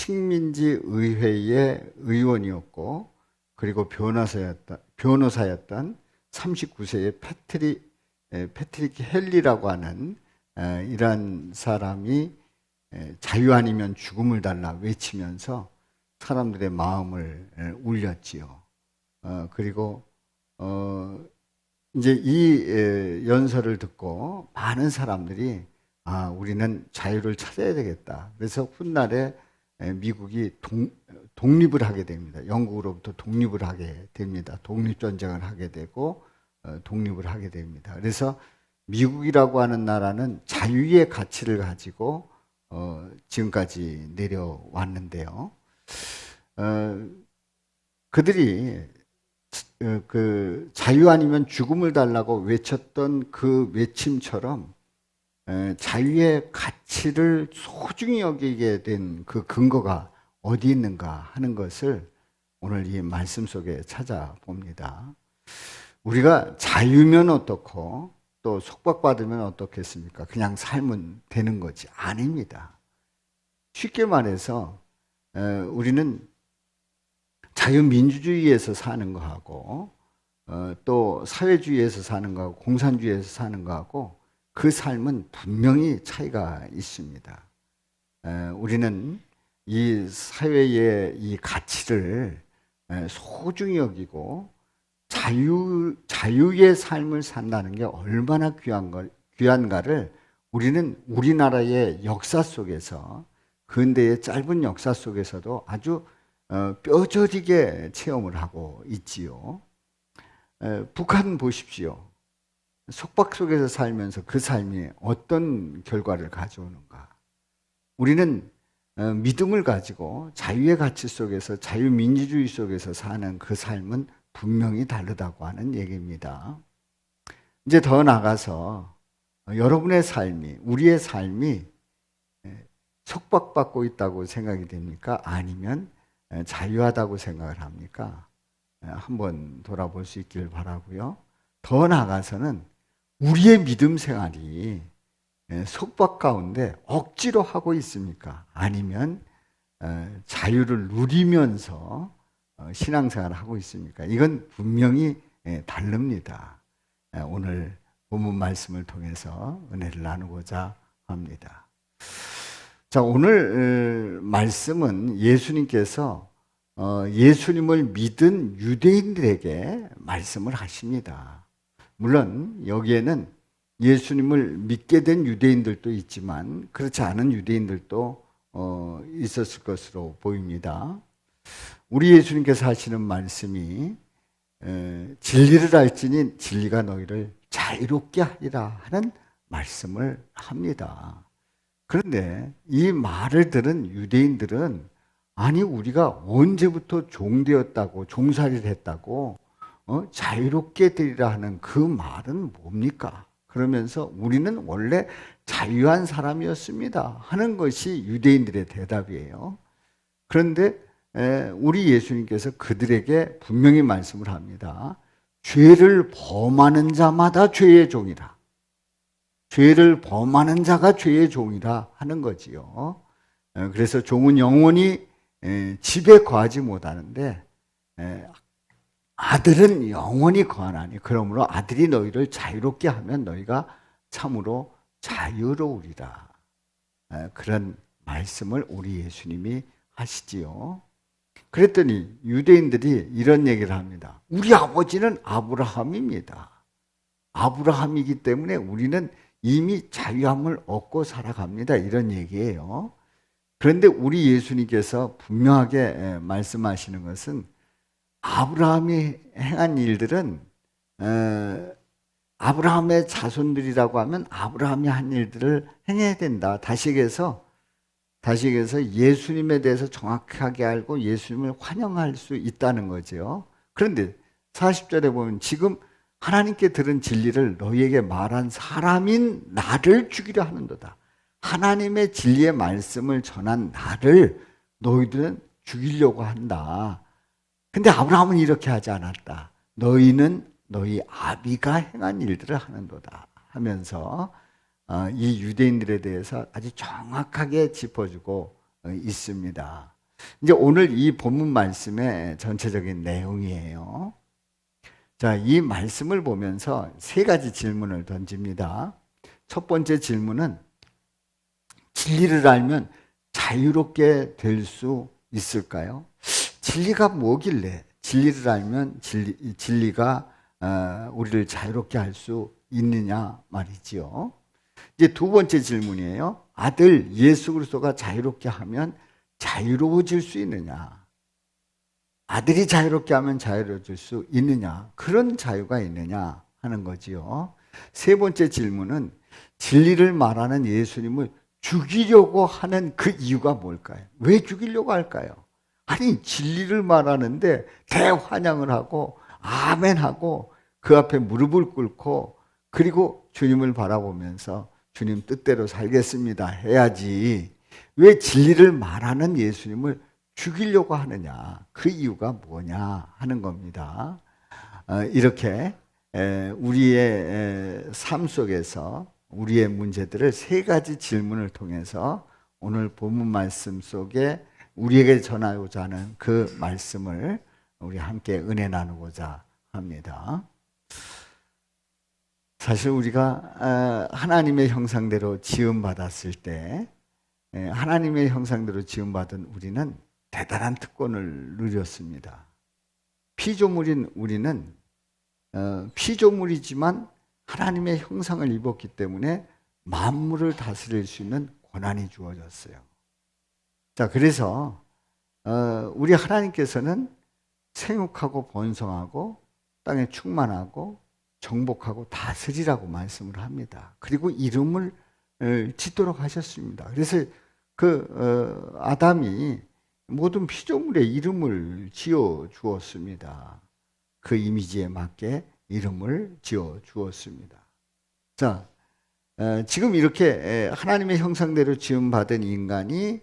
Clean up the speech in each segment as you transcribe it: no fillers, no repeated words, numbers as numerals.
식민지 의회의 의원이었고 그리고 변호사였던 39세의 패트릭 헨리라고 하는 이러한 사람이 자유 아니면 죽음을 달라 외치면서 사람들의 마음을 울렸지요. 그리고 이제 이 연설을 듣고 많은 사람들이 우리는 자유를 찾아야 되겠다. 그래서 훗날에 미국이 독립을 하게 됩니다. 영국으로부터 독립을 하게 됩니다. 독립전쟁을 하게 되고 독립을 하게 됩니다. 그래서 미국이라고 하는 나라는 자유의 가치를 가지고 지금까지 내려왔는데요. 그들이 그 자유 아니면 죽음을 달라고 외쳤던 그 외침처럼 자유의 가치를 소중히 여기게 된 그 근거가 어디 있는가 하는 것을 오늘 이 말씀 속에 찾아봅니다. 우리가 자유면 어떻고 또 속박받으면 어떻겠습니까? 그냥 살면 되는 거지. 아닙니다. 쉽게 말해서 우리는 자유민주주의에서 사는 거하고 또 사회주의에서 사는 거하고 공산주의에서 사는 거하고 그 삶은 분명히 차이가 있습니다. 우리는 이 사회의 이 가치를 소중히 여기고 자유의 삶을 산다는 게 얼마나 귀한가를 우리는 우리나라의 역사 속에서 근대의 짧은 역사 속에서도 아주 뼈저리게 체험을 하고 있지요. 북한 보십시오. 속박 속에서 살면서 그 삶이 어떤 결과를 가져오는가. 우리는 믿음을 가지고 자유의 가치 속에서 자유민주주의 속에서 사는 그 삶은 분명히 다르다고 하는 얘기입니다. 이제 더 나가서 여러분의 삶이, 우리의 삶이 속박받고 있다고 생각이 됩니까? 아니면 자유하다고 생각을 합니까? 한번 돌아볼 수 있기를 바라고요. 더 나아가서는 우리의 믿음 생활이 속박 가운데 억지로 하고 있습니까? 아니면 자유를 누리면서 신앙생활을 하고 있습니까? 이건 분명히 다릅니다. 오늘 본문 말씀을 통해서 은혜를 나누고자 합니다. 자, 오늘 말씀은 예수님께서 예수님을 믿은 유대인들에게 말씀을 하십니다. 물론 여기에는 예수님을 믿게 된 유대인들도 있지만 그렇지 않은 유대인들도 있었을 것으로 보입니다. 우리 예수님께서 하시는 말씀이 진리를 알지니 진리가 너희를 자유롭게 하리라 하는 말씀을 합니다. 그런데 이 말을 들은 유대인들은 아니 우리가 언제부터 종되었다고 종살이를 했다고 자유롭게 되리라 하는 그 말은 뭡니까? 그러면서 우리는 원래 자유한 사람이었습니다 하는 것이 유대인들의 대답이에요. 그런데 우리 예수님께서 그들에게 분명히 말씀을 합니다. 죄를 범하는 자마다 죄의 종이라. 죄를 범하는 자가 죄의 종이라 하는 거지요. 그래서 종은 영원히 집에 거하지 못하는데 아들은 영원히 거하나니 그러므로 아들이 너희를 자유롭게 하면 너희가 참으로 자유로우리라. 그런 말씀을 우리 예수님이 하시지요. 그랬더니 유대인들이 이런 얘기를 합니다. 우리 아버지는 아브라함입니다. 아브라함이기 때문에 우리는 이미 자유함을 얻고 살아갑니다. 이런 얘기예요. 그런데 우리 예수님께서 분명하게 말씀하시는 것은 아브라함이 행한 일들은 아브라함의 자손들이라고 하면 아브라함이 한 일들을 행해야 된다. 다시 얘기해서 예수님에 대해서 정확하게 알고 예수님을 환영할 수 있다는 거죠. 그런데 40절에 보면 지금 하나님께 들은 진리를 너희에게 말한 사람인 나를 죽이려 하는도다. 하나님의 진리의 말씀을 전한 나를 너희들은 죽이려고 한다. 근데 아브라함은 이렇게 하지 않았다. 너희는 너희 아비가 행한 일들을 하는도다 하면서 이 유대인들에 대해서 아주 정확하게 짚어주고 있습니다. 이제 오늘 이 본문 말씀의 전체적인 내용이에요. 자, 이 말씀을 보면서 세 가지 질문을 던집니다. 첫 번째 질문은 진리를 알면 자유롭게 될 수 있을까요? 진리가 뭐길래 진리를 알면 진리가 우리를 자유롭게 할 수 있느냐 말이지요. 이제 두 번째 질문이에요. 아들 예수 그리스도가 자유롭게 하면 자유로워질 수 있느냐? 아들이 자유롭게 하면 자유로워질 수 있느냐? 그런 자유가 있느냐 하는 거지요. 세 번째 질문은 진리를 말하는 예수님을 죽이려고 하는 그 이유가 뭘까요? 왜 죽이려고 할까요? 아니, 진리를 말하는데 대환영을 하고 아멘하고 그 앞에 무릎을 꿇고 그리고 주님을 바라보면서 주님 뜻대로 살겠습니다 해야지. 왜 진리를 말하는 예수님을 죽이려고 하느냐? 그 이유가 뭐냐 하는 겁니다. 이렇게 우리의 삶 속에서 우리의 문제들을 세 가지 질문을 통해서 오늘 본문 말씀 속에 우리에게 전하고자 하는 그 말씀을 우리 함께 은혜 나누고자 합니다. 사실 우리가 하나님의 형상대로 지음받았을 때 하나님의 형상대로 지음받은 우리는 대단한 특권을 누렸습니다. 피조물인 우리는 피조물이지만 하나님의 형상을 입었기 때문에 만물을 다스릴 수 있는 권한이 주어졌어요. 자, 그래서 우리 하나님께서는 생육하고 번성하고 땅에 충만하고 정복하고 다스리라고 말씀을 합니다. 그리고 이름을 짓도록 하셨습니다. 그래서 아담이 모든 피조물의 이름을 지어 주었습니다. 그 이미지에 맞게 이름을 지어 주었습니다. 자, 지금 이렇게 하나님의 형상대로 지음받은 인간이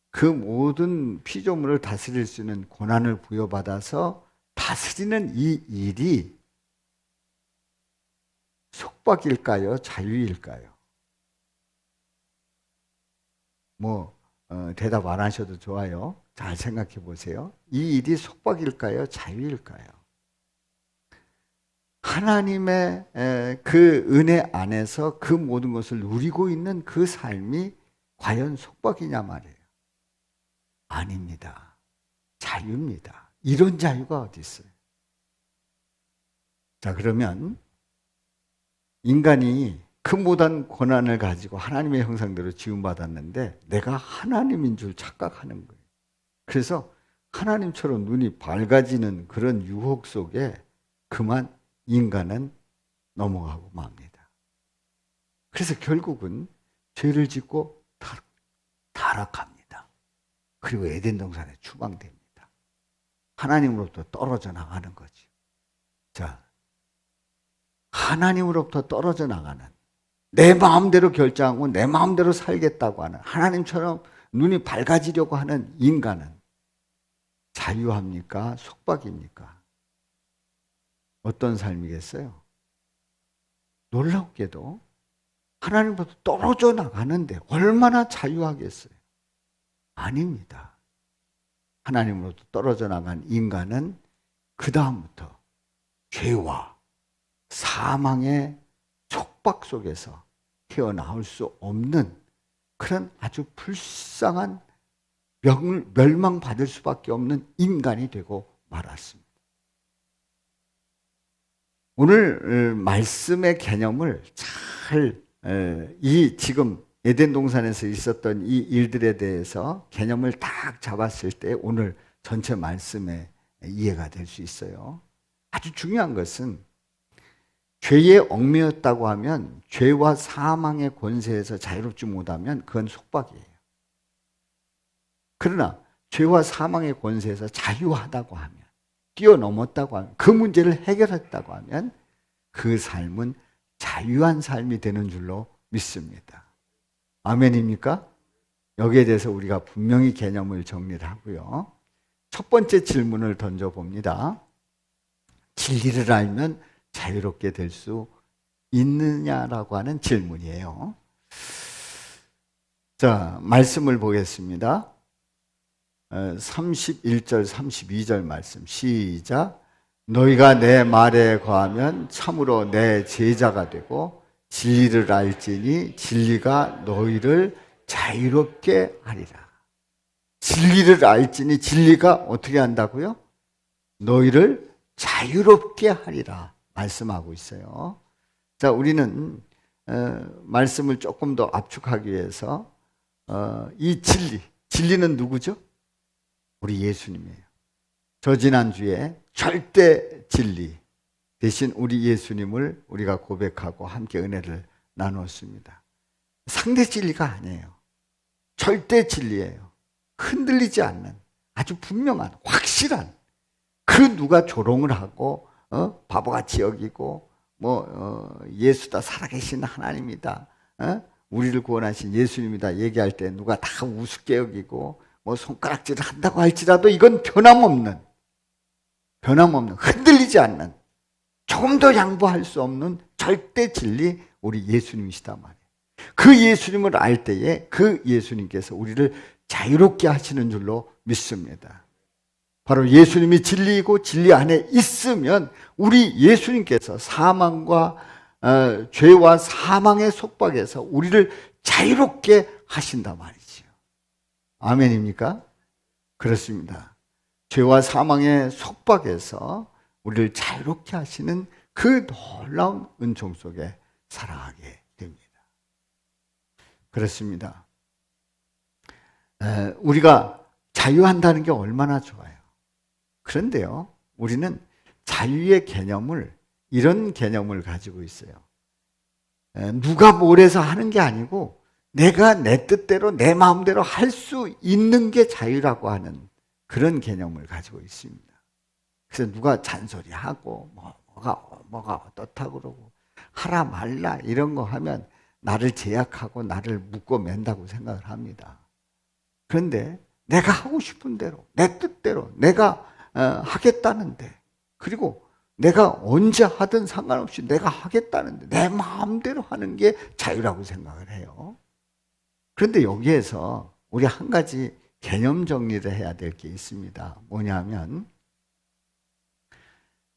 그 모든 피조물을 다스릴 수 있는 권한을 부여받아서 다스리는 이 일이 속박일까요? 자유일까요? 대답 안 하셔도 좋아요. 잘 생각해 보세요. 이 일이 속박일까요? 자유일까요? 하나님의 그 은혜 안에서 그 모든 것을 누리고 있는 그 삶이 과연 속박이냐 말이에요. 아닙니다. 자유입니다. 이런 자유가 어디 있어요? 자, 그러면 인간이 그 모든 권한을 가지고 하나님의 형상대로 지음받았는데 내가 하나님인 줄 착각하는 거예요. 그래서 하나님처럼 눈이 밝아지는 그런 유혹 속에 그만 인간은 넘어가고 맙니다. 그래서 결국은 죄를 짓고 타락합니다. 그리고 에덴 동산에 추방됩니다. 하나님으로부터 떨어져 나가는 거죠. 자, 하나님으로부터 떨어져 나가는, 내 마음대로 결정하고 내 마음대로 살겠다고 하는, 하나님처럼 눈이 밝아지려고 하는 인간은 자유합니까? 속박입니까? 어떤 삶이겠어요? 놀랍게도 하나님부터 떨어져 나가는데 얼마나 자유하겠어요? 아닙니다. 하나님으로부터 떨어져 나간 인간은 그 다음부터 죄와 사망의 촉박 속에서 헤어나올 수 없는 그런 아주 불쌍한 멸망받을 수밖에 없는 인간이 되고 말았습니다. 오늘 말씀의 개념을 잘 지금 에덴 동산에서 있었던 이 일들에 대해서 개념을 딱 잡았을 때 오늘 전체 말씀에 이해가 될 수 있어요. 아주 중요한 것은 죄에 얽매였다고 하면 죄와 사망의 권세에서 자유롭지 못하면 그건 속박이에요. 그러나 죄와 사망의 권세에서 자유하다고 하면, 뛰어넘었다고 하면, 그 문제를 해결했다고 하면 그 삶은 자유한 삶이 되는 줄로 믿습니다. 아멘입니까? 여기에 대해서 우리가 분명히 개념을 정리를 하고요. 첫 번째 질문을 던져봅니다. 진리를 알면 자유롭게 될 수 있느냐라고 하는 질문이에요. 자, 말씀을 보겠습니다. 31절, 32절 말씀 시작. 너희가 내 말에 거하면 참으로 내 제자가 되고 진리를 알지니 진리가 너희를 자유롭게 하리라. 진리를 알지니 진리가 어떻게 한다고요? 너희를 자유롭게 하리라 말씀하고 있어요. 자, 우리는 말씀을 조금 더 압축하기 위해서 이 진리는 누구죠? 우리 예수님이에요. 저 지난주에 절대 진리 대신 우리 예수님을 우리가 고백하고 함께 은혜를 나누었습니다. 상대 진리가 아니에요. 절대 진리예요. 흔들리지 않는 아주 분명한 확실한 그 누가 조롱을 하고 바보같이 여기고 예수다 살아계신 하나님이다 우리를 구원하신 예수님이다 얘기할 때 누가 다 우습게 여기고 손가락질을 한다고 할지라도 이건 변함없는 흔들리지 않는 조금 더 양보할 수 없는 절대 진리 우리 예수님이시다 말이에요. 그 예수님을 알 때에 그 예수님께서 우리를 자유롭게 하시는 줄로 믿습니다. 바로 예수님이 진리이고 진리 안에 있으면 우리 예수님께서 사망과 죄와 사망의 속박에서 우리를 자유롭게 하신다 말이지요. 아멘입니까? 그렇습니다. 죄와 사망의 속박에서 우리를 자유롭게 하시는 그 놀라운 은총 속에 살아가게 됩니다. 그렇습니다. 우리가 자유한다는 게 얼마나 좋아요. 그런데요, 우리는 자유의 개념을 이런 개념을 가지고 있어요. 누가 뭘해서 하는 게 아니고 내가 내 뜻대로 내 마음대로 할 수 있는 게 자유라고 하는 그런 개념을 가지고 있습니다. 그래서 누가 잔소리하고 뭐가 어떻다고 그러고 하라 말라 이런 거 하면 나를 제약하고 나를 묶어 맨다고 생각을 합니다. 그런데 내가 하고 싶은 대로 내 뜻대로 내가 하겠다는데 그리고 내가 언제 하든 상관없이 내가 하겠다는데 내 마음대로 하는 게 자유라고 생각을 해요. 그런데 여기에서 우리 한 가지 개념 정리를 해야 될 게 있습니다. 뭐냐면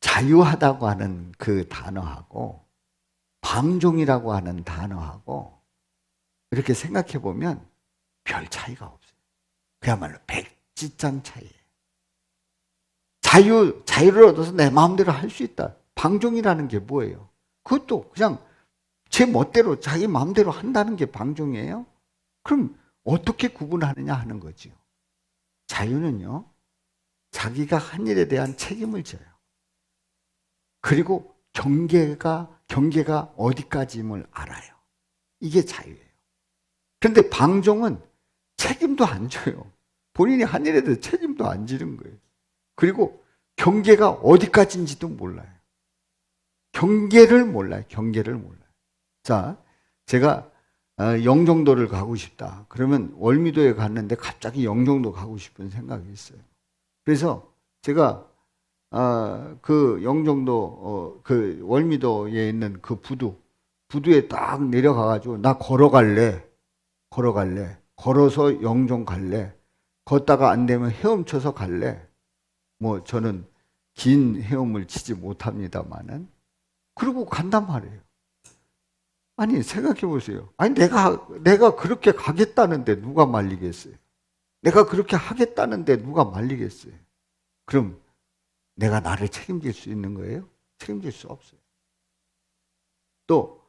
자유하다고 하는 그 단어하고 방종이라고 하는 단어하고 이렇게 생각해 보면 별 차이가 없어요. 그야말로 백지장 차이예요. 자유를 얻어서 내 마음대로 할 수 있다. 방종이라는 게 뭐예요? 그것도 그냥 제 멋대로 자기 마음대로 한다는 게 방종이에요? 그럼 어떻게 구분하느냐 하는 거죠. 자유는요, 자기가 한 일에 대한 책임을 져요. 그리고 경계가 어디까지임을 알아요. 이게 자유예요. 그런데 방종은 책임도 안 져요. 본인이 한 일에 대해 책임도 안 지는 거예요. 그리고 경계가 어디까지인지도 몰라요. 경계를 몰라요. 자, 제가 영종도를 가고 싶다. 그러면 월미도에 갔는데 갑자기 영종도 가고 싶은 생각이 있어요. 그래서 제가 그 영종도 그 월미도에 있는 그 부두에 딱 내려가가지고 나 걸어갈래. 걸어서 영종 갈래. 걷다가 안 되면 헤엄쳐서 갈래. 저는 긴 헤엄을 치지 못합니다만은 그러고 간단 말이에요. 아니 생각해 보세요. 아니 내가 그렇게 가겠다는데 누가 말리겠어요? 내가 그렇게 하겠다는데 누가 말리겠어요? 그럼 내가 나를 책임질 수 있는 거예요? 책임질 수 없어요. 또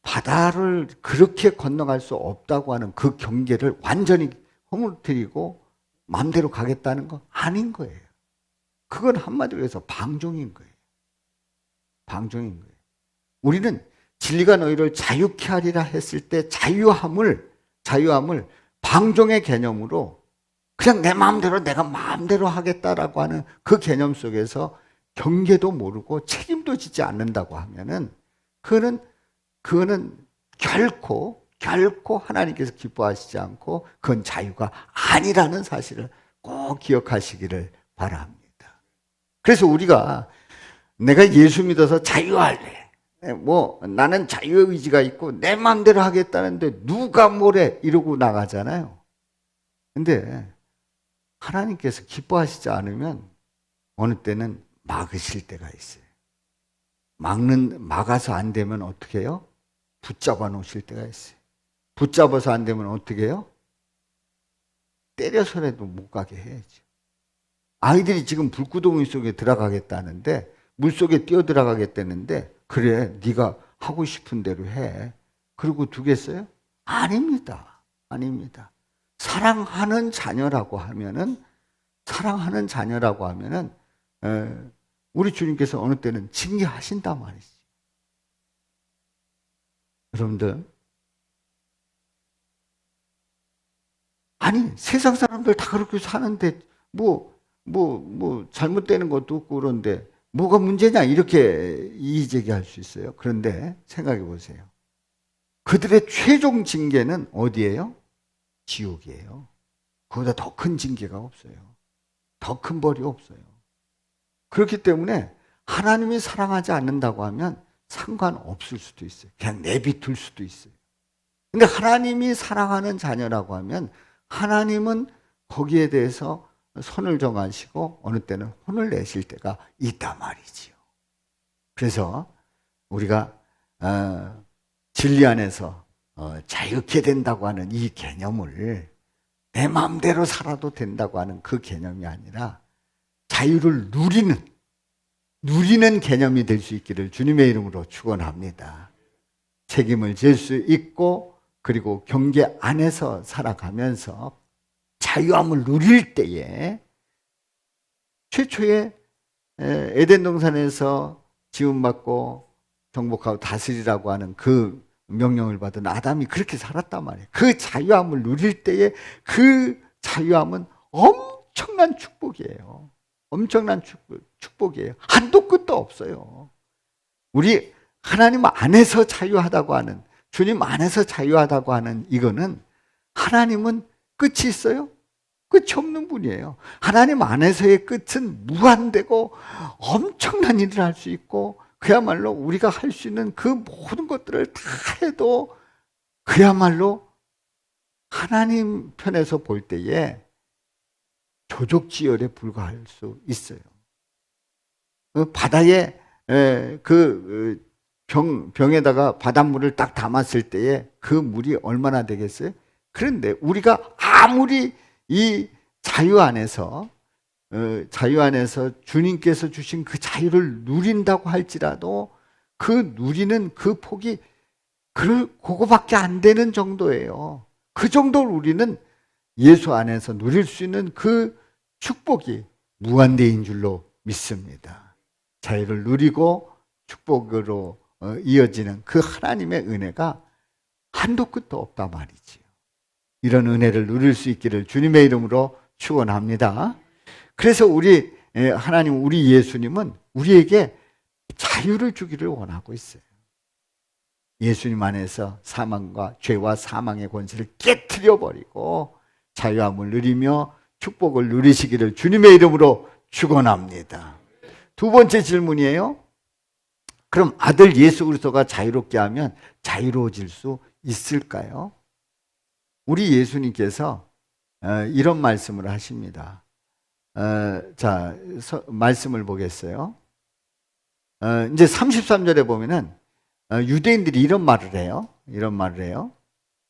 바다를 그렇게 건너갈 수 없다고 하는 그 경계를 완전히 허물뜨리고 마음대로 가겠다는 거 아닌 거예요. 그건 한마디로 해서 방종인 거예요. 우리는 진리가 너희를 자유케 하리라 했을 때 자유함을 방종의 개념으로 그냥 내 마음대로 내가 마음대로 하겠다라고 하는 그 개념 속에서 경계도 모르고 책임도 지지 않는다고 하면은 그거는 결코 하나님께서 기뻐하시지 않고 그건 자유가 아니라는 사실을 꼭 기억하시기를 바랍니다. 그래서 우리가 내가 예수 믿어서 자유할래. 나는 자유의지가 있고 내 마음대로 하겠다는데 누가 뭐래 이러고 나가잖아요. 근데 하나님께서 기뻐하시지 않으면 어느 때는 막으실 때가 있어요. 막아서 안 되면 어떻게 해요? 붙잡아 놓으실 때가 있어요. 붙잡아서 안 되면 어떻게 해요? 때려서라도 못 가게 해야죠. 아이들이 지금 불구덩이 속에 들어가겠다는데, 물 속에 뛰어 들어가겠다는데, 그래, 네가 하고 싶은 대로 해. 그러고 두겠어요? 아닙니다. 아닙니다. 사랑하는 자녀라고 하면은 우리 주님께서 어느 때는 징계하신단 말이지. 여러분들, 아니 세상 사람들 다 그렇게 사는데 잘못되는 것도 없고 그런데 뭐가 문제냐 이렇게 이의제기할 수 있어요. 그런데 생각해 보세요. 그들의 최종 징계는 어디예요? 지옥이에요. 그보다 더 큰 징계가 없어요. 더 큰 벌이 없어요. 그렇기 때문에 하나님이 사랑하지 않는다고 하면 상관없을 수도 있어요. 그냥 내비둘 수도 있어요. 근데 하나님이 사랑하는 자녀라고 하면 하나님은 거기에 대해서 선을 정하시고 어느 때는 혼을 내실 때가 있단 말이지요. 그래서 우리가 진리 안에서 자유케 된다고 하는 이 개념을 내 마음대로 살아도 된다고 하는 그 개념이 아니라 자유를 누리는 개념이 될 수 있기를 주님의 이름으로 축원합니다. 책임을 질 수 있고 그리고 경계 안에서 살아가면서 자유함을 누릴 때에 최초에 에덴 동산에서 지음받고 정복하고 다스리라고 하는 그 명령을 받은 아담이 그렇게 살았단 말이에요. 그 자유함을 누릴 때에 그 자유함은 엄청난 축복이에요. 엄청난 축복이에요. 한도 끝도 없어요. 우리 하나님 안에서 자유하다고 하는, 주님 안에서 자유하다고 하는 이거는 하나님은 끝이 있어요? 끝이 없는 분이에요. 하나님 안에서의 끝은 무한되고 엄청난 일을 할 수 있고 그야말로 우리가 할 수 있는 그 모든 것들을 다 해도 그야말로 하나님 편에서 볼 때에 조족지열에 불과할 수 있어요. 바다에 병에다가 바닷물을 딱 담았을 때에 그 물이 얼마나 되겠어요? 그런데 우리가 아무리 이 자유 안에서 주님께서 주신 그 자유를 누린다고 할지라도 그 누리는 그 폭이 그거밖에 안 되는 정도예요. 그 정도를 우리는 예수 안에서 누릴 수 있는 그 축복이 무한대인 줄로 믿습니다. 자유를 누리고 축복으로 이어지는 그 하나님의 은혜가 한도 끝도 없단 말이지요. 이런 은혜를 누릴 수 있기를 주님의 이름으로 축원합니다. 그래서 우리 예수님은 우리에게 자유를 주기를 원하고 있어요. 예수님 안에서 사망과 죄와 사망의 권세를 깨트려 버리고 자유함을 누리며 축복을 누리시기를 주님의 이름으로 축원합니다. 두 번째 질문이에요. 그럼 아들 예수 그리스도가 자유롭게 하면 자유로워질 수 있을까요? 우리 예수님께서 이런 말씀을 하십니다. 자, 말씀을 보겠어요. 이제 33절에 보면은 유대인들이 이런 말을 해요.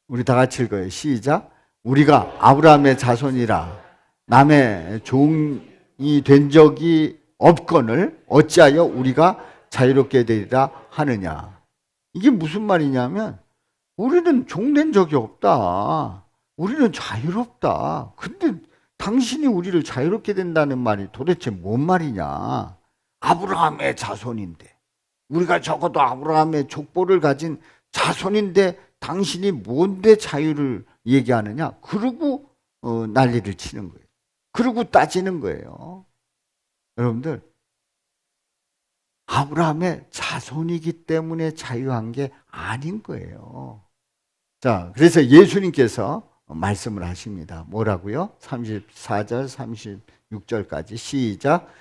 우리 다 같이 읽어요. 시작. 우리가 아브라함의 자손이라 남의 종이 된 적이 없거늘 어찌하여 우리가 자유롭게 되리라 하느냐. 이게 무슨 말이냐면 우리는 종된 적이 없다. 우리는 자유롭다. 근데 당신이 우리를 자유롭게 된다는 말이 도대체 뭔 말이냐. 아브라함의 자손인데 우리가 적어도 아브라함의 족보를 가진 자손인데 당신이 뭔데 자유를 얘기하느냐. 그러고 난리를 치는 거예요. 그러고 따지는 거예요. 여러분들 아브라함의 자손이기 때문에 자유한 게 아닌 거예요. 자, 그래서 예수님께서 말씀을 하십니다. 뭐라고요? 34절, 36절까지 시작.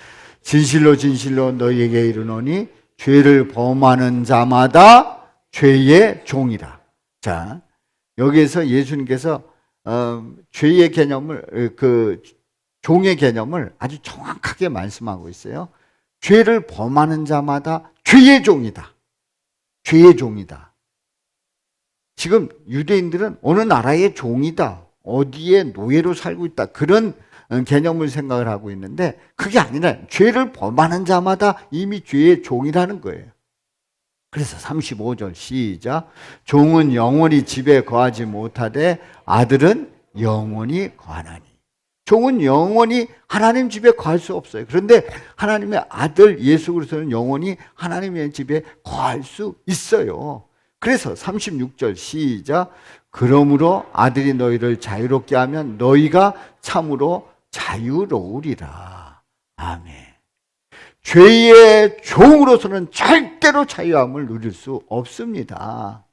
진실로 진실로 너희에게 이르노니 죄를 범하는 자마다 죄의 종이라. 자, 여기에서 예수님께서 죄의 개념을 종의 개념을 아주 정확하게 말씀하고 있어요. 죄를 범하는 자마다 죄의 종이다. 죄의 종이다. 지금 유대인들은 어느 나라의 종이다. 어디에 노예로 살고 있다. 그런 개념을 생각을 하고 있는데 그게 아니라 죄를 범하는 자마다 이미 죄의 종이라는 거예요. 그래서 35절 시작. 종은 영원히 집에 거하지 못하되 아들은 영원히 거하나니. 종은 영원히 하나님 집에 거할 수 없어요. 그런데 하나님의 아들 예수 그리스도는 영원히 하나님의 집에 거할 수 있어요. 그래서 36절 시작. 그러므로 아들이 너희를 자유롭게 하면 너희가 참으로 자유로우리라. 아멘. 죄의 종으로서는 절대로 자유함을 누릴 수 없습니다.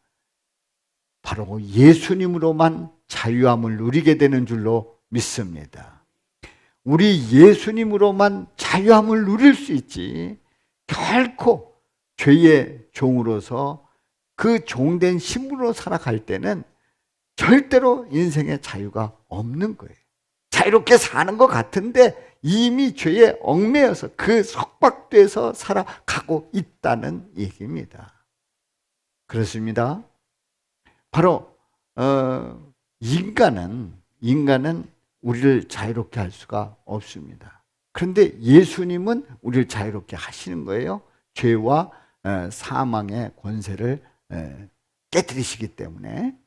바로 예수님으로만 자유함을 누리게 되는 줄로 믿습니다. 우리 예수님으로만 자유함을 누릴 수 있지 결코 죄의 종으로서 그 종된 신분으로 살아갈 때는 절대로 인생의 자유가 없는 거예요. 자유롭게 사는 것 같은데 이미 죄에 얽매여서 그 속박돼서 살아가고 있다는 얘기입니다. 그렇습니다. 바로 인간은 우리를 자유롭게 할 수가 없습니다. 그런데 예수님은 우리를 자유롭게 하시는 거예요. 죄와 사망의 권세를 깨뜨리시기 때문에.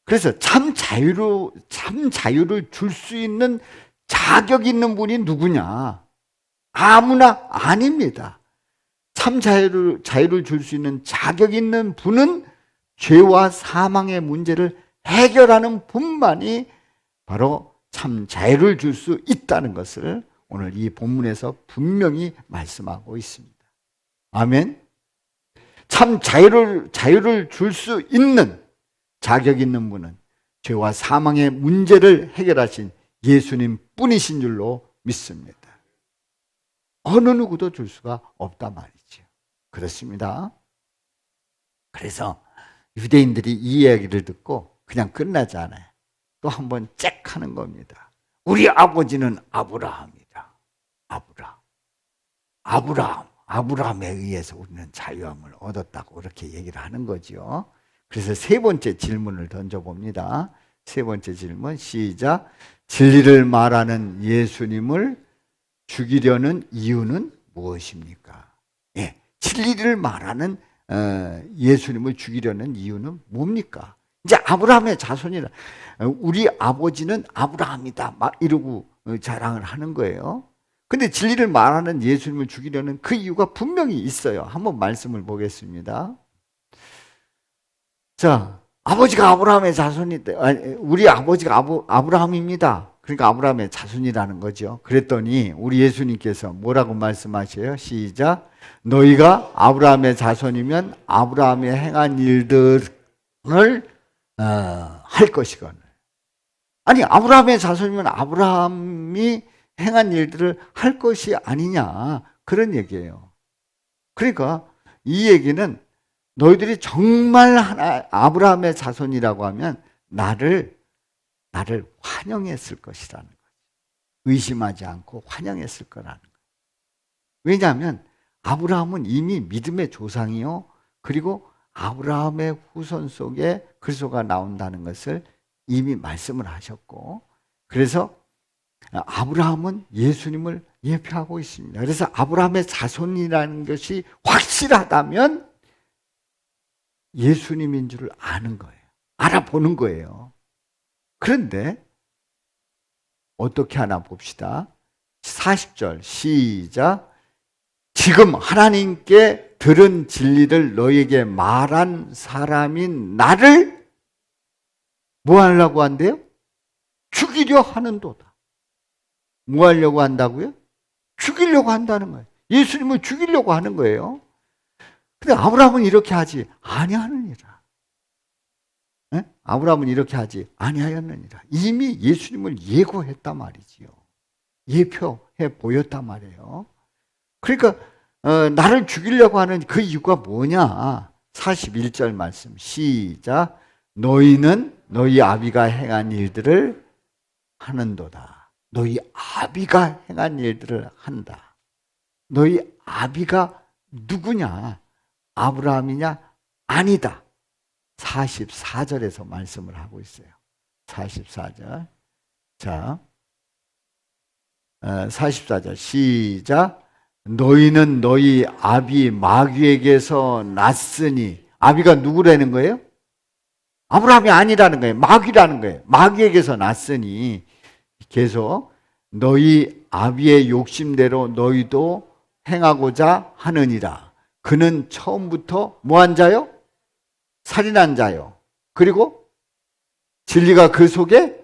그래서 참 자유를 줄 수 있는 자격 있는 분이 누구냐? 아무나 아닙니다. 참 자유를 줄 수 있는 자격 있는 분은 죄와 사망의 문제를 해결하는 분만이 바로 참 자유를 줄 수 있다는 것을 오늘 이 본문에서 분명히 말씀하고 있습니다. 아멘. 참 자유를 줄 수 있는 자격 있는 분은 죄와 사망의 문제를 해결하신 예수님 뿐이신 줄로 믿습니다. 어느 누구도 줄 수가 없단 말이죠. 그렇습니다. 그래서 유대인들이 이 이야기를 듣고 그냥 끝나지 않아요. 또 한번 잭 하는 겁니다. 우리 아버지는 아브라함이다. 아브라함에 의해서 우리는 자유함을 얻었다고 그렇게 얘기를 하는 거죠. 그래서 세 번째 질문을 던져봅니다. 세 번째 질문 시작. 진리를 말하는 예수님을 죽이려는 이유는 무엇입니까? 예, 진리를 말하는 예수님을 죽이려는 이유는 뭡니까? 이제 아브라함의 자손이라 우리 아버지는 아브라함이다 막 이러고 자랑을 하는 거예요. 근데 진리를 말하는 예수님을 죽이려는 그 이유가 분명히 있어요. 한번 말씀을 보겠습니다. 자, 아버지가 아브라함의 자손이다. 우리 아버지가 아브라함입니다. 그러니까 아브라함의 자손이라는 거죠. 그랬더니 우리 예수님께서 뭐라고 말씀하셔요? 시작. 너희가 아브라함의 자손이면 아브라함의 행한 일들을 할 것이거늘. 아니 아브라함의 자손이면 아브라함이 행한 일들을 할 것이 아니냐 그런 얘기예요. 그러니까 이 얘기는 너희들이 정말 아브라함의 자손이라고 하면 나를 환영했을 것이라는 거죠. 의심하지 않고 환영했을 거라는 거예요. 왜냐하면 아브라함은 이미 믿음의 조상이요. 그리고 아브라함의 후손 속에 그리스도가 나온다는 것을 이미 말씀을 하셨고, 그래서 아브라함은 예수님을 예표하고 있습니다. 그래서 아브라함의 자손이라는 것이 확실하다면 예수님인 줄 아는 거예요. 알아보는 거예요. 그런데 어떻게 하나 봅시다. 40절 시작. 지금 하나님께 들은 진리를 너에게 말한 사람인 나를 뭐 하려고 한대요? 죽이려 하는도다. 뭐 하려고 한다고요? 죽이려고 한다는 거예요. 예수님을 죽이려고 하는 거예요. 근데 아브라함은 이렇게 하지 아니하느니라. 네? 아브라함은 이렇게 하지 아니하였느니라. 이미 예수님을 예고했단 말이지요. 예표해 보였단 말이에요. 그러니까 나를 죽이려고 하는 그 이유가 뭐냐? 41절 말씀 시작. 너희는 너희 아비가 행한 일들을 하는도다. 너희 아비가 행한 일들을 한다. 너희 아비가 누구냐? 아브라함이냐? 아니다. 44절에서 말씀을 하고 있어요. 44절. 자, 44절 시작. 너희는 너희 아비 마귀에게서 났으니, 아비가 누구라는 거예요? 아브라함이 아니라는 거예요. 마귀라는 거예요. 마귀에게서 났으니, 계속 너희 아비의 욕심대로 너희도 행하고자 하느니라. 그는 처음부터 뭐한 자요? 살인한 자요. 그리고 진리가 그 속에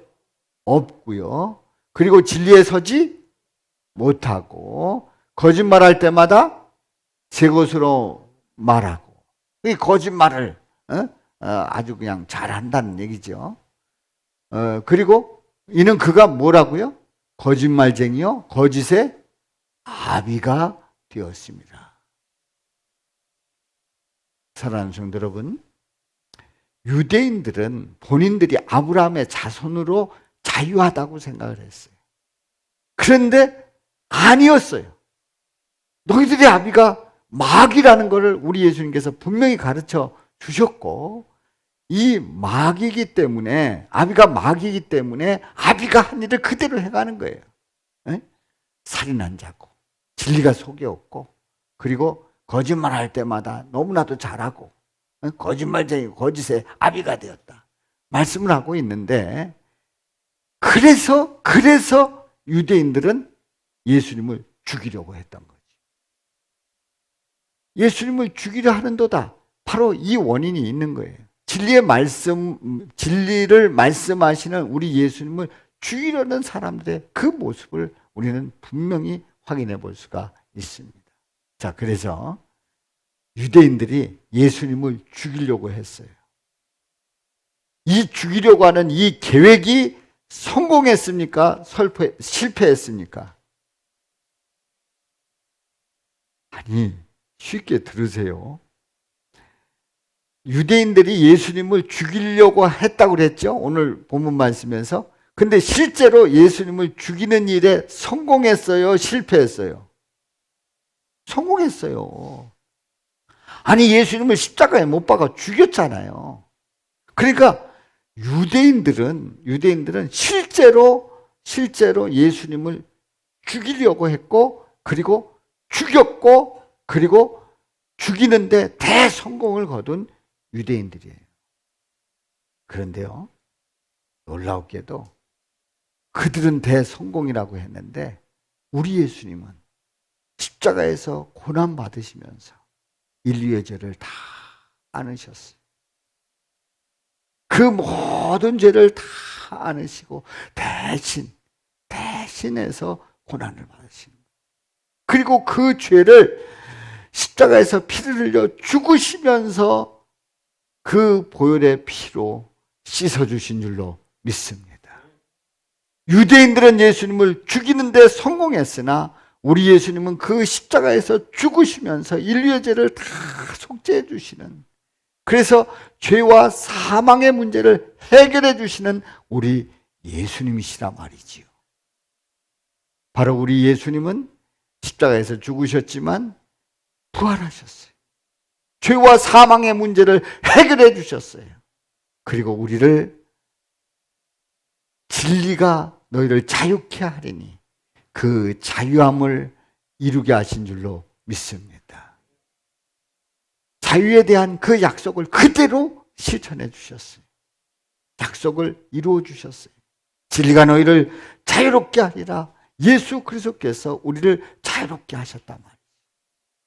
없고요. 그리고 진리에 서지 못하고 거짓말할 때마다 제 것으로 말하고, 이 거짓말을 아주 그냥 잘한다는 얘기죠. 그리고 이는 그가 뭐라고요? 거짓말쟁이요, 거짓의 아비가 되었습니다. 사랑하는 성도 여러분, 유대인들은 본인들이 아브라함의 자손으로 자유하다고 생각을 했어요. 그런데 아니었어요. 너희들의 아비가 마귀라는 것을 우리 예수님께서 분명히 가르쳐 주셨고, 이 마귀이기 때문에, 아비가 마귀이기 때문에 아비가 한 일을 그대로 해가는 거예요. 살인한 자고, 진리가 속에 없고, 그리고 거짓말할 때마다 너무나도 잘하고, 거짓말쟁이, 거짓의 아비가 되었다 말씀을 하고 있는데, 그래서 유대인들은 예수님을 죽이려고 했던 거지. 예수님을 죽이려 하는도다. 바로 이 원인이 있는 거예요. 진리를 말씀하시는 우리 예수님을 죽이려는 사람들의 그 모습을 우리는 분명히 확인해 볼 수가 있습니다. 자, 그래서 유대인들이 예수님을 죽이려고 했어요. 이 죽이려고 하는 이 계획이 성공했습니까? 실패했습니까? 아니, 쉽게 들으세요. 유대인들이 예수님을 죽이려고 했다고 그랬죠? 오늘 본문 말씀에서. 근데 실제로 예수님을 죽이는 일에 성공했어요? 실패했어요? 성공했어요. 아니, 예수님을 십자가에 못 박아 죽였잖아요. 그러니까 유대인들은 실제로 예수님을 죽이려고 했고, 그리고 죽였고, 그리고 죽이는데 대성공을 거둔 유대인들이에요. 그런데요, 놀라웠게도 그들은 대성공이라고 했는데 우리 예수님은 십자가에서 고난받으시면서 인류의 죄를 다 안으셨어요. 그 모든 죄를 다 안으시고 대신해서 고난을 받으신 거예요. 그리고 그 죄를 십자가에서 피를 흘려 죽으시면서 그 보혈의 피로 씻어주신 줄로 믿습니다. 유대인들은 예수님을 죽이는데 성공했으나 우리 예수님은 그 십자가에서 죽으시면서 인류의 죄를 다 속죄해 주시는, 그래서 죄와 사망의 문제를 해결해 주시는 우리 예수님이시라 말이지요. 바로 우리 예수님은 십자가에서 죽으셨지만 부활하셨어요. 죄와 사망의 문제를 해결해 주셨어요. 그리고 우리를 진리가 너희를 자유케 하리니 그 자유함을 이루게 하신 줄로 믿습니다. 자유에 대한 그 약속을 그대로 실천해 주셨어요. 약속을 이루어 주셨어요. 진리가 너희를 자유롭게 하리라. 예수 그리스도께서 우리를 자유롭게 하셨단 말이에요.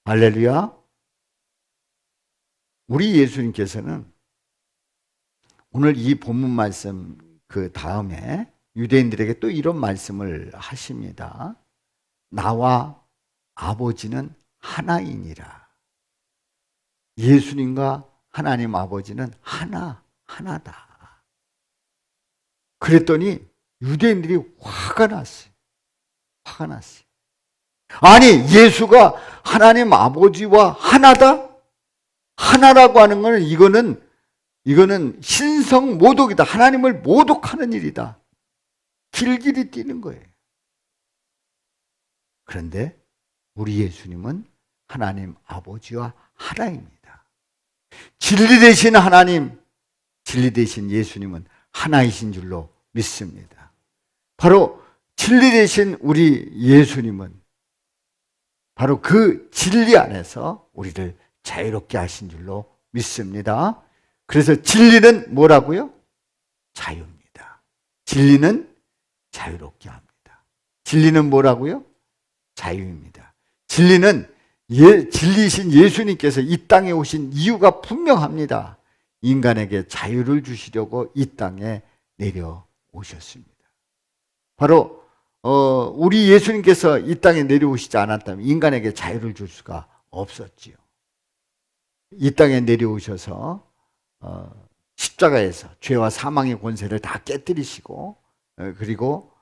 할렐루야. 우리 예수님께서는 오늘 이 본문 말씀 그 다음에 유대인들에게 또 이런 말씀을 하십니다. 나와 아버지는 하나이니라. 예수님과 하나님 아버지는 하나다. 그랬더니 유대인들이 화가 났어요. 아니, 예수가 하나님 아버지와 하나다? 하나라고 하는 것은 이거는 신성 모독이다. 하나님을 모독하는 일이다. 길길이 뛰는 거예요. 그런데 우리 예수님은 하나님 아버지와 하나입니다. 진리 되신 하나님, 진리 되신 예수님은 하나이신 줄로 믿습니다. 바로 진리 되신 우리 예수님은 바로 그 진리 안에서 우리를 자유롭게 하신 줄로 믿습니다. 그래서 진리는 뭐라고요? 자유입니다. 진리는 자유롭게 합니다. 진리는 뭐라고요? 자유입니다. 진리는 진리이신 예수님께서 이 땅에 오신 이유가 분명합니다. 인간에게 자유를 주시려고 이 땅에 내려오셨습니다. 바로 우리 예수님께서 이 땅에 내려오시지 않았다면 인간에게 자유를 줄 수가 없었지요. 이 땅에 내려오셔서 십자가에서 죄와 사망의 권세를 다 깨뜨리시고 그리고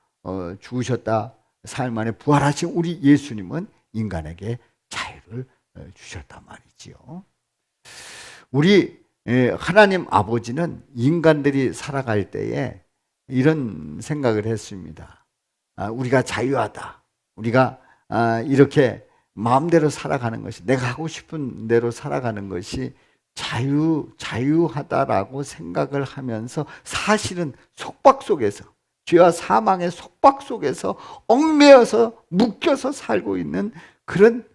죽으셨다 사흘 만에 부활하신 우리 예수님은 인간에게 자유를 주셨단 말이지요. 우리 하나님 아버지는 인간들이 살아갈 때에 이런 생각을 했습니다. 우리가 자유하다. 우리가 이렇게 마음대로 살아가는 것이, 내가 하고 싶은 대로 살아가는 것이 자유하다라고 생각을 하면서 사실은 속박 속에서, 죄와 사망의 속박 속에서 얽매여서 묶여서 살고 있는 그런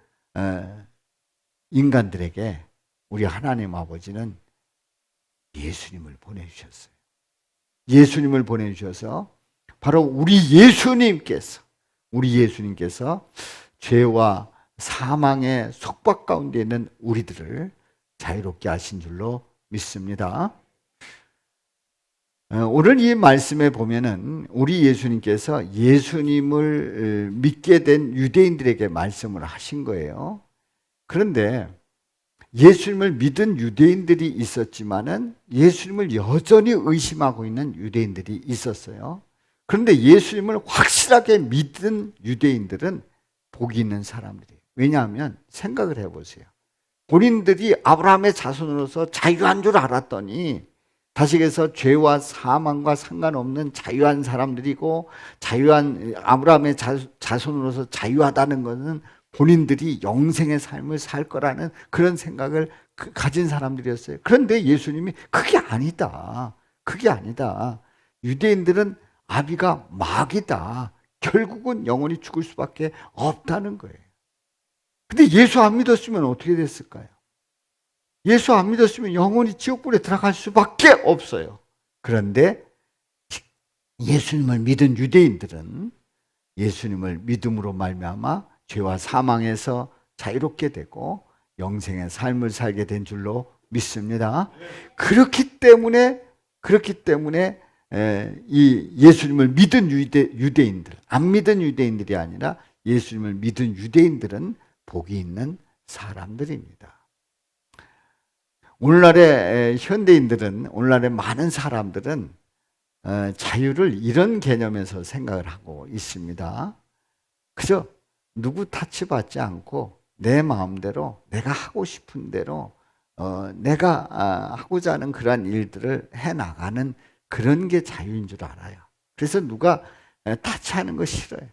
인간들에게 우리 하나님 아버지는 예수님을 보내주셨어요. 예수님을 보내주셔서 바로 우리 예수님께서 죄와 사망의 속박 가운데 있는 우리들을 자유롭게 하신 줄로 믿습니다. 오늘 이 말씀에 보면은 우리 예수님께서 예수님을 믿게 된 유대인들에게 말씀을 하신 거예요. 그런데 예수님을 믿은 유대인들이 있었지만은 예수님을 여전히 의심하고 있는 유대인들이 있었어요. 그런데 예수님을 확실하게 믿은 유대인들은 복이 있는 사람들이에요. 왜냐하면 생각을 해보세요. 본인들이 아브라함의 자손으로서 자유한 줄 알았더니 다시해서 죄와 사망과 상관없는 자유한 사람들이고, 자유한 아브라함의 자손으로서 자유하다는 것은 본인들이 영생의 삶을 살 거라는 그런 생각을 가진 사람들이었어요. 그런데 예수님이 그게 아니다. 유대인들은 아비가 마귀다. 결국은 영원히 죽을 수밖에 없다는 거예요. 근데 예수 안 믿었으면 어떻게 됐을까요? 예수 안 믿었으면 영원히 지옥불에 들어갈 수밖에 없어요. 그런데 예수님을 믿은 유대인들은 예수님을 믿음으로 말미암아 죄와 사망에서 자유롭게 되고 영생의 삶을 살게 된 줄로 믿습니다. 그렇기 때문에 이 예수님을 믿은 유대인들, 안 믿은 유대인들이 아니라 예수님을 믿은 유대인들은 복이 있는 사람들입니다. 오늘날의 현대인들은, 오늘날의 많은 사람들은 자유를 이런 개념에서 생각을 하고 있습니다. 그저 누구 타치받지 않고 내 마음대로, 내가 하고 싶은 대로 내가 하고자 하는 그러한 일들을 해나가는 그런 게 자유인 줄 알아요. 그래서 누가 타치하는 거 싫어요.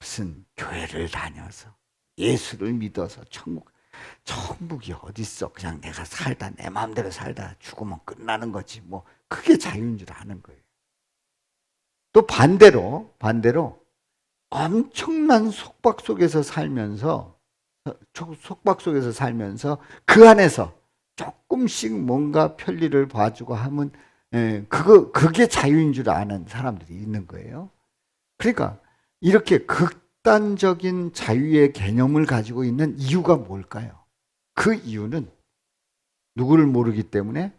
무슨 교회를 다녀서 예수를 믿어서 천국이 어딨어. 그냥 내가 살다 내 마음대로 살다 죽으면 끝나는 거지. 그게 자유인 줄 아는 거예요. 또 반대로 엄청난 속박 속에서 살면서 그 안에서 조금씩 뭔가 편리를 봐주고 하면 그게 자유인 줄 아는 사람들이 있는 거예요. 그러니까 이렇게 극단적인 자유의 개념을 가지고 있는 이유가 뭘까요? 그 이유는 누구를 모르기 때문에?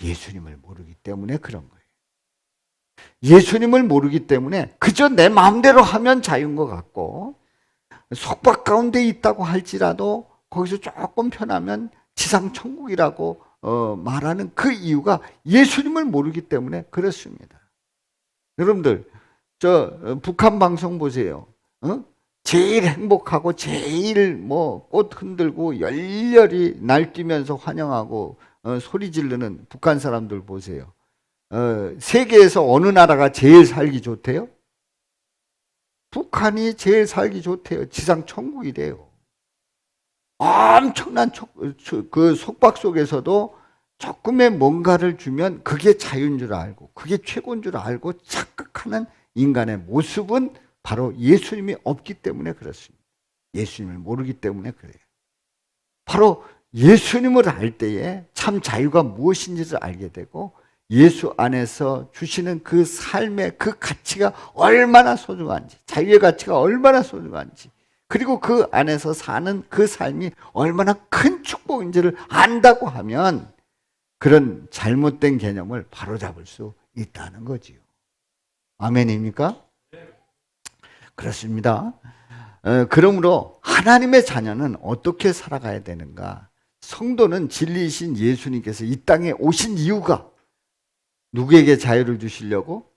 예수님을 모르기 때문에 그런 거예요. 예수님을 모르기 때문에 그저 내 마음대로 하면 자유인 것 같고, 속박 가운데 있다고 할지라도 거기서 조금 편하면 지상천국이라고 말하는 그 이유가 예수님을 모르기 때문에 그렇습니다. 여러분들 북한 방송 보세요. 제일 행복하고 제일 꽃 흔들고 열렬히 날뛰면서 환영하고 소리 지르는 북한 사람들 보세요. 세계에서 어느 나라가 제일 살기 좋대요? 북한이 제일 살기 좋대요. 지상 천국이래요. 엄청난 그 속박 속에서도 조금의 뭔가를 주면 그게 자유인 줄 알고 그게 최고인 줄 알고 착각하는 인간의 모습은 바로 예수님이 없기 때문에 그렇습니다. 예수님을 모르기 때문에 그래요. 바로 예수님을 알 때에 참 자유가 무엇인지를 알게 되고 예수 안에서 주시는 그 삶의 그 가치가 얼마나 소중한지, 자유의 가치가 얼마나 소중한지, 그리고 그 안에서 사는 그 삶이 얼마나 큰 축복인지를 안다고 하면 그런 잘못된 개념을 바로잡을 수 있다는 거지요. 아멘입니까? 그렇습니다. 그러므로 하나님의 자녀는 어떻게 살아가야 되는가? 성도는 진리이신 예수님께서 이 땅에 오신 이유가 누구에게 자유를 주시려고?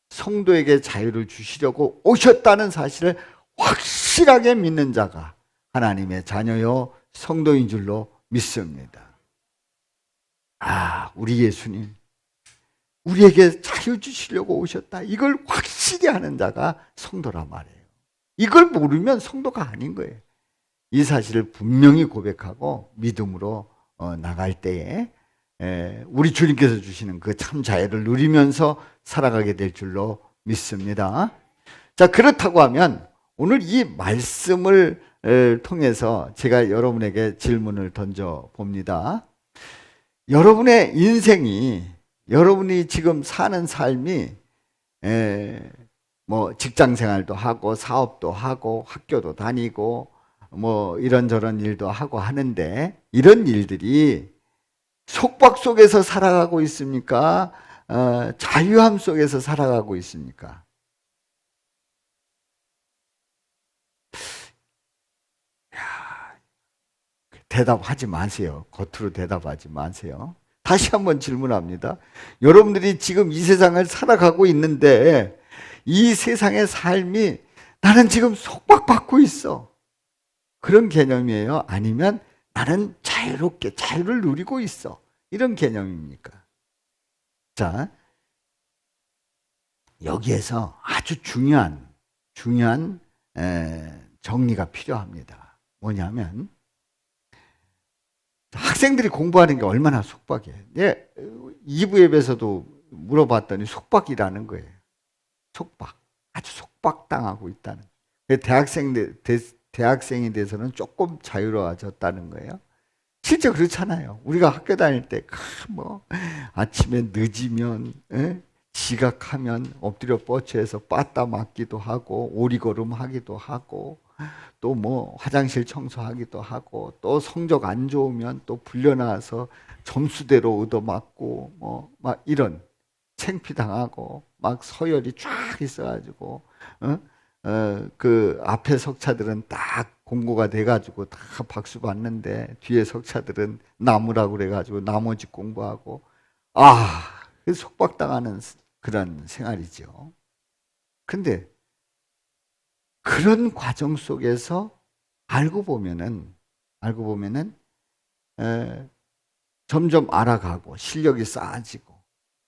성도에게 자유를 주시려고 오셨다는 사실을 확실하게 믿는 자가 하나님의 자녀요 성도인 줄로 믿습니다. 우리 예수님 우리에게 자유 주시려고 오셨다. 이걸 확실히 하는 자가 성도란 말이에요. 이걸 모르면 성도가 아닌 거예요. 이 사실을 분명히 고백하고 믿음으로 나갈 때에 우리 주님께서 주시는 그 참 자유를 누리면서 살아가게 될 줄로 믿습니다. 자, 그렇다고 하면 오늘 이 말씀을 통해서 제가 여러분에게 질문을 던져 봅니다. 여러분의 인생이, 여러분이 지금 사는 삶이 뭐 직장 생활도 하고 사업도 하고 학교도 다니고 뭐 이런저런 일도 하고 하는데 이런 일들이 속박 속에서 살아가고 있습니까? 자유함 속에서 살아가고 있습니까? 대답하지 마세요. 겉으로 대답하지 마세요. 다시 한번 질문합니다. 여러분들이 지금 이 세상을 살아가고 있는데 이 세상의 삶이 나는 지금 속박받고 있어. 그런 개념이에요? 아니면 나는 자유롭게 자유를 누리고 있어. 이런 개념입니까? 자, 여기에서 아주 중요한 정리가 필요합니다. 뭐냐면 학생들이 공부하는 게 얼마나 속박이에요. 2부 예배에서도 물어봤더니 속박이라는 거예요. 속박. 아주 속박당하고 있다는 거예요. 대학생이 돼서는 조금 자유로워졌다는 거예요. 실제 그렇잖아요. 우리가 학교 다닐 때 아침에 늦으면 지각하면 엎드려 뻗쳐서 빠따 맞기도 하고 오리걸음 하기도 하고 또 뭐 화장실 청소하기도 하고 또 성적 안 좋으면 또 불려나와서 점수대로 얻어맞고 뭐 막 이런 창피당하고 막 서열이 쫙 있어가지고 그 앞에 석차들은 딱 공고가 돼가지고 다 박수 받는데 뒤에 석차들은 나무라고 그래가지고 나머지 공부하고 속박당하는 그런 생활이죠. 근데 그런 과정 속에서 알고 보면은 점점 알아가고 실력이 쌓아지고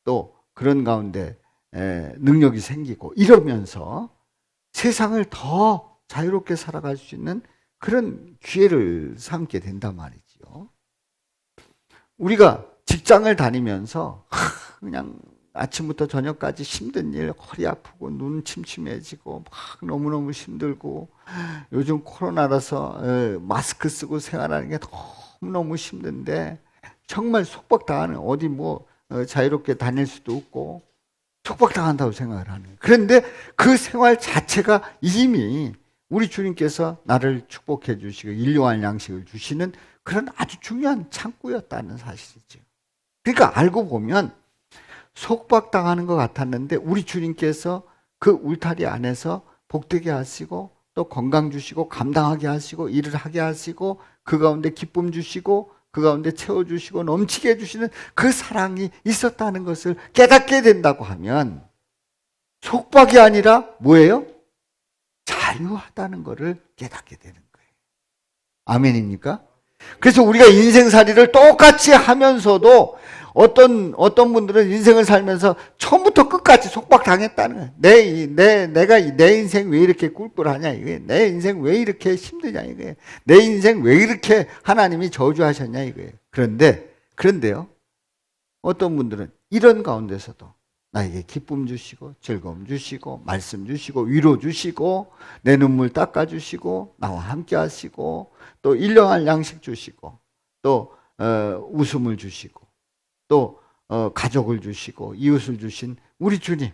또 그런 가운데 능력이 생기고 이러면서 세상을 더 자유롭게 살아갈 수 있는 그런 기회를 삼게 된단 말이지요. 우리가 직장을 다니면서 그냥 아침부터 저녁까지 힘든 일, 허리 아프고 눈 침침해지고 막 너무너무 힘들고 요즘 코로나라서 마스크 쓰고 생활하는 게 너무너무 힘든데 정말 속박당하는 어디 자유롭게 다닐 수도 없고 속박당한다고 생각을 하는 거예요. 그런데 그 생활 자체가 이미 우리 주님께서 나를 축복해 주시고 일용할 양식을 주시는 그런 아주 중요한 창구였다는 사실이죠. 그러니까 알고 보면 속박당하는 것 같았는데 우리 주님께서 그 울타리 안에서 복되게 하시고 또 건강 주시고 감당하게 하시고 일을 하게 하시고 그 가운데 기쁨 주시고 그 가운데 채워주시고 넘치게 해주시는 그 사랑이 있었다는 것을 깨닫게 된다고 하면 속박이 아니라 뭐예요? 자유하다는 것을 깨닫게 되는 거예요. 아멘입니까? 그래서 우리가 인생살이를 똑같이 하면서도 어떤 분들은 인생을 살면서 처음부터 끝까지 속박당했다는 거예요. 내가 내 인생 왜 이렇게 꿀꿀하냐 이거예요. 내 인생 왜 이렇게 힘드냐 이거예요. 내 인생 왜 이렇게 하나님이 저주하셨냐 이거예요. 그런데요. 어떤 분들은 이런 가운데서도 나에게 기쁨 주시고 즐거움 주시고 말씀 주시고 위로 주시고 내 눈물 닦아주시고 나와 함께 하시고 또 일용할 양식 주시고 또 웃음을 주시고 또 가족을 주시고 이웃을 주신 우리 주님,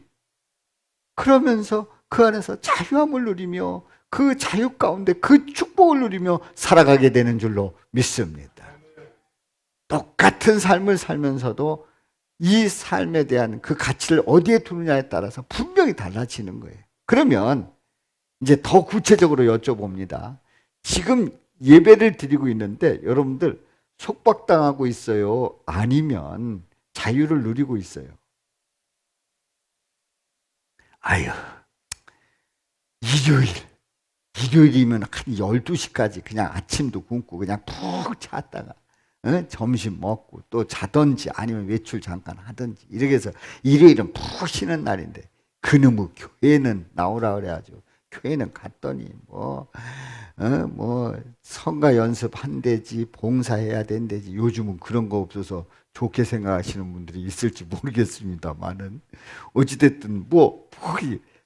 그러면서 그 안에서 자유함을 누리며 그 자유 가운데 그 축복을 누리며 살아가게 되는 줄로 믿습니다. 똑같은 삶을 살면서도 이 삶에 대한 그 가치를 어디에 두느냐에 따라서 분명히 달라지는 거예요. 그러면 이제 더 구체적으로 여쭤봅니다. 지금 예배를 드리고 있는데 여러분들 속박당하고 있어요? 아니면 자유를 누리고 있어요? 아유, 일요일이면 한 12시까지 그냥 아침도 굶고 그냥 푹 잤다가 점심 먹고 또 자든지 아니면 외출 잠깐 하든지 이렇게 해서 일요일은 푹 쉬는 날인데 그놈의 교회는 나오라 그래가지고 교회는 갔더니 뭐 성가 연습한대지 봉사해야 된대지. 요즘은 그런 거 없어서 좋게 생각하시는 분들이 있을지 모르겠습니다만은 어찌됐든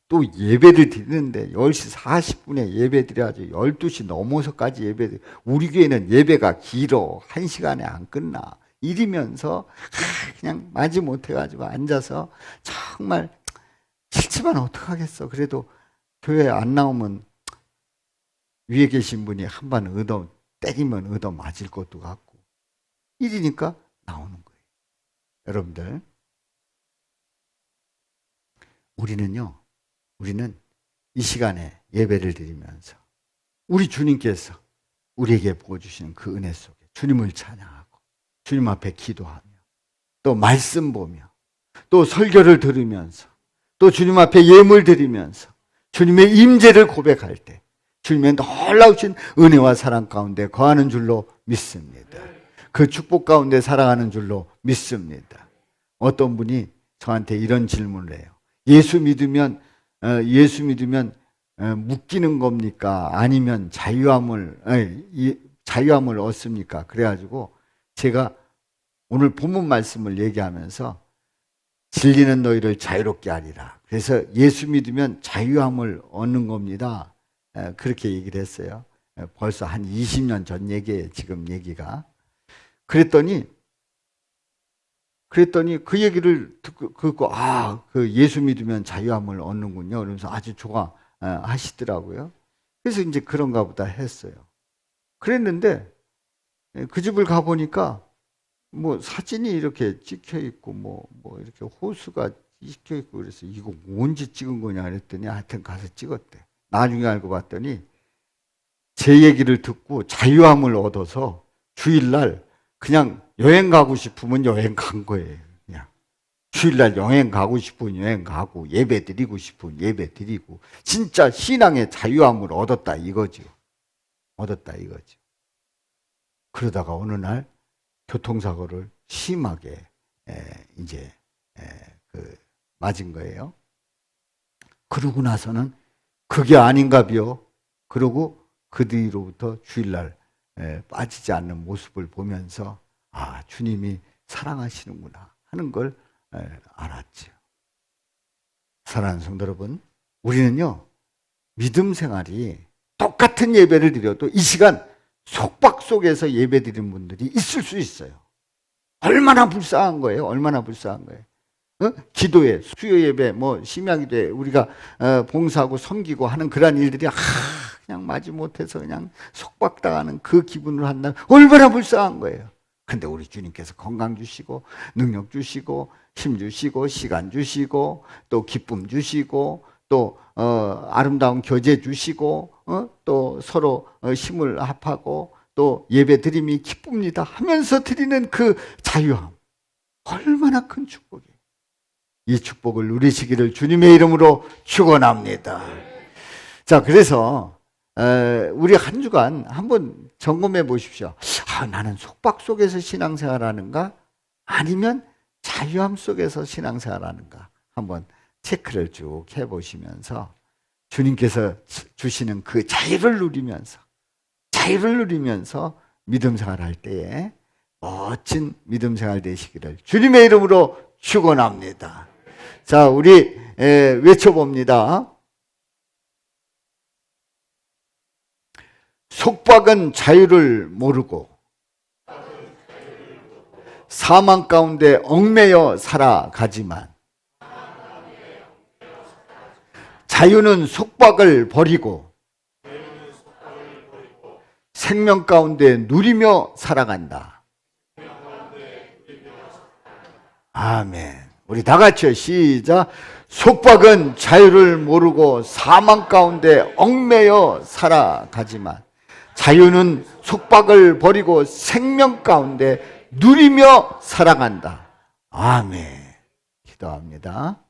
또 예배를 드리는데 10시 40분에 예배 드려야죠. 12시 넘어서까지 예배 드려. 우리 교회는 예배가 길어. 1시간에 안 끝나. 이러면서 그냥 마지못해가지고 앉아서 정말 싫지만 어떡하겠어. 그래도 교회 안 나오면 위에 계신 분이 한 번 때리면 얻어 맞을 것도 같고 이러니까 나오는 거예요. 여러분들, 우리는 이 시간에 예배를 드리면서 우리 주님께서 우리에게 보여주시는 그 은혜 속에 주님을 찬양하고 주님 앞에 기도하며 또 말씀 보며 또 설교를 들으면서 또 주님 앞에 예물 드리면서 주님의 임재를 고백할 때 주님의 놀라우신 은혜와 사랑 가운데 거하는 줄로 믿습니다. 그 축복 가운데 살아가는 줄로 믿습니다. 어떤 분이 저한테 이런 질문을 해요. 예수 믿으면 묶이는 겁니까? 아니면 자유함을 얻습니까? 그래가지고 제가 오늘 본문 말씀을 얘기하면서 진리는 너희를 자유롭게 하리라. 그래서 예수 믿으면 자유함을 얻는 겁니다. 그렇게 얘기를 했어요. 벌써 한 20년 전 얘기예요. 지금 얘기가. 그랬더니 그 얘기를 듣고 그 예수 믿으면 자유함을 얻는군요. 그러면서 아주 좋아하시더라고요. 그래서 이제 그런가 보다 했어요. 그랬는데 그 집을 가보니까 뭐 사진이 이렇게 찍혀 있고 뭐 이렇게 호수가 찍혀 있고 그래서 이거 언제 찍은 거냐 그랬더니 하여튼 가서 찍었대. 나중에 알고 봤더니 제 얘기를 듣고 자유함을 얻어서 주일날 그냥 여행 가고 싶으면 여행 간 거예요. 그냥 주일날 여행 가고 싶으면 여행 가고 예배 드리고 싶으면 예배 드리고 진짜 신앙의 자유함을 얻었다 이거죠. 그러다가 어느 날 교통사고를 심하게 맞은 거예요. 그러고 나서는 그게 아닌가비요. 그러고 그 뒤로부터 주일날 빠지지 않는 모습을 보면서 주님이 사랑하시는구나 하는 걸 알았죠. 사랑하는 성도 여러분, 우리는요 믿음 생활이 똑같은 예배를 드려도 이 시간 속박 속에서 예배 드리는 분들이 있을 수 있어요. 얼마나 불쌍한 거예요. 기도회, 수요 예배, 심야기도회 우리가 봉사하고 섬기고 하는 그러한 일들이 그냥 마지못해서 그냥 속박당하는 그 기분으로 한다면 얼마나 불쌍한 거예요. 근데 우리 주님께서 건강 주시고 능력 주시고 힘 주시고 시간 주시고 또 기쁨 주시고 또 아름다운 교제 주시고 또 서로 힘을 합하고 또 예배 드림이 기쁩니다 하면서 드리는 그 자유함, 얼마나 큰 축복이에요. 이 축복을 누리시기를 주님의 이름으로 축원합니다. 자, 그래서 우리 한 주간 한번 점검해 보십시오. 나는 속박 속에서 신앙생활 하는가? 아니면 자유함 속에서 신앙생활하는가 한번 체크를 쭉 해보시면서 주님께서 주시는 그 자유를 누리면서 믿음 생활할 때에 멋진 믿음 생활 되시기를 주님의 이름으로 축원합니다. 자, 우리 외쳐봅니다. 속박은 자유를 모르고 사망 가운데 얽매여 살아가지만 자유는 속박을 버리고 생명 가운데 누리며 살아간다. 아멘. 우리 다 같이요. 시작. 속박은 자유를 모르고 사망 가운데 얽매여 살아가지만 자유는 속박을 버리고 생명 가운데 누리며 살아간다. 아멘. 기도합니다.